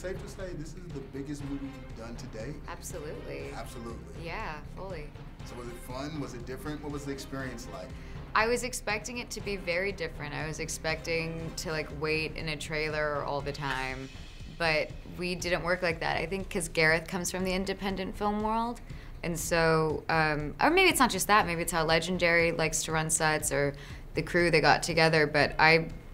safe to say this is the biggest movie you've done to date? Absolutely. Absolutely. Yeah, fully. So was it fun? Was it different? What was the experience like? I was expecting it to be very different. I was expecting to like wait in a trailer all the time, but we didn't work like that. I think because Gareth comes from the independent film world, and so, or maybe it's not just that, maybe it's how Legendary likes to run sets, or the crew they got together, but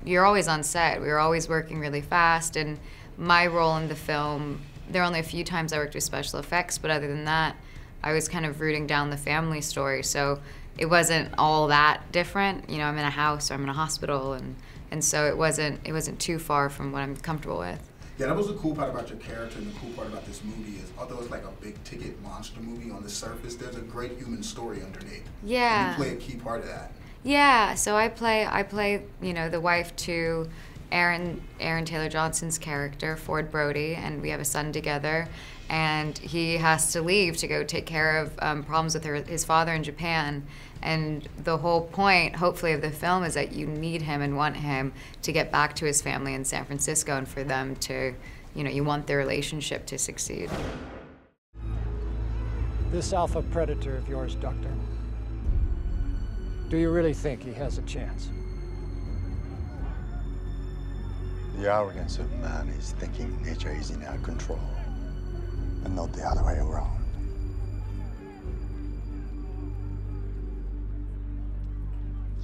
you're always on set. We were always working really fast, and my role in the film, there are only a few times I worked with special effects, but other than that, I was kind of rooting down the family story, so it wasn't all that different. You know, I'm in a house or I'm in a hospital, and so it wasn't too far from what I'm comfortable with. Yeah, that was the cool part about your character, and the cool part about this movie is, although it's like a big ticket monster movie on the surface, there's a great human story underneath. Yeah. And you play a key part of that. Yeah, so I play, you know, the wife to Aaron Taylor Johnson's character, Ford Brody, and we have a son together, and he has to leave to go take care of problems with his father in Japan. And the whole point, hopefully, of the film is that you need him and want him to get back to his family in San Francisco, and for them to, you know, you want their relationship to succeed. This alpha predator of yours, Doctor, do you really think he has a chance? The arrogance of man is thinking nature is in our control, and not the other way around.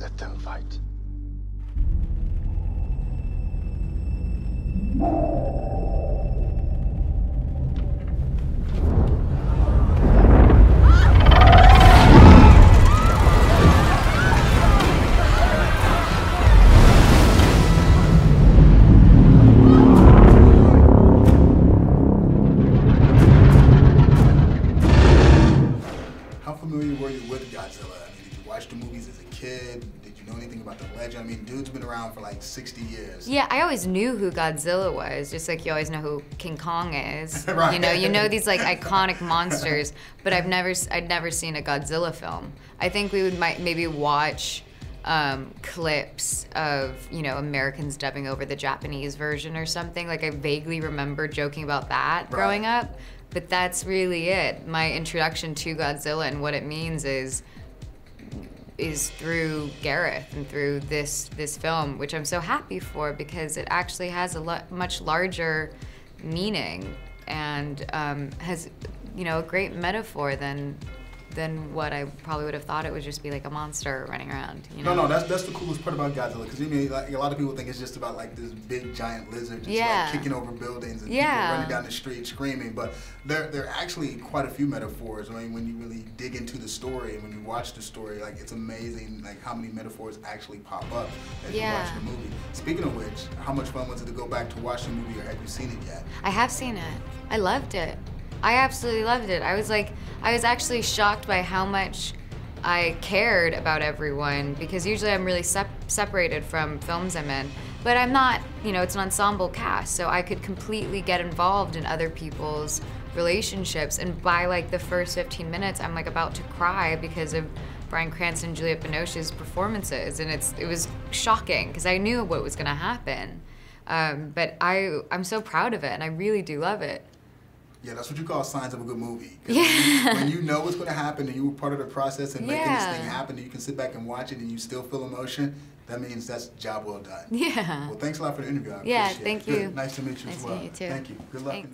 Let them fight. How familiar were you with Godzilla? I mean, did you watch the movies as a kid? Did you know anything about the legend? I mean, dude's been around for like 60 years. Yeah, I always knew who Godzilla was, just like you always know who King Kong is. Right. You know these like iconic monsters, but I'd never seen a Godzilla film. I think we would maybe watch clips of, you know, Americans dubbing over the Japanese version or something. Like I vaguely remember joking about that growing up, but that's really it. My introduction to Godzilla and what it means is through Gareth and through this film, which I'm so happy for because it actually has a much larger meaning and has, you know, a great metaphor than what I probably would have thought it would just be like a monster running around. You know? No, that's the coolest part about Godzilla, because I mean, like, a lot of people think it's just about like this big giant lizard just like kicking over buildings and people running down the street screaming, but there are actually quite a few metaphors. I mean, when you really dig into the story and when you watch the story, like it's amazing like how many metaphors actually pop up as you watch the movie. Speaking of which, how much fun was it to go back to watch the movie, or have you seen it yet? I have seen it. I loved it. I absolutely loved it. I was actually shocked by how much I cared about everyone, because usually I'm really separated from films I'm in. But I'm not, you know, it's an ensemble cast, so I could completely get involved in other people's relationships. And by like the first 15 minutes, I'm like about to cry because of Bryan Cranston and Juliette Binoche's performances. And it was shocking because I knew what was gonna happen. But I'm so proud of it, and I really do love it. Yeah, that's what you call signs of a good movie. When you know what's going to happen and you were part of the process and making this thing happen, and you can sit back and watch it and you still feel emotion, that means that's job well done. Yeah. Well, thanks a lot for the interview. I appreciate it. Thank you. Good. Nice to meet you as well. Nice to meet you too. Thank you. Good luck.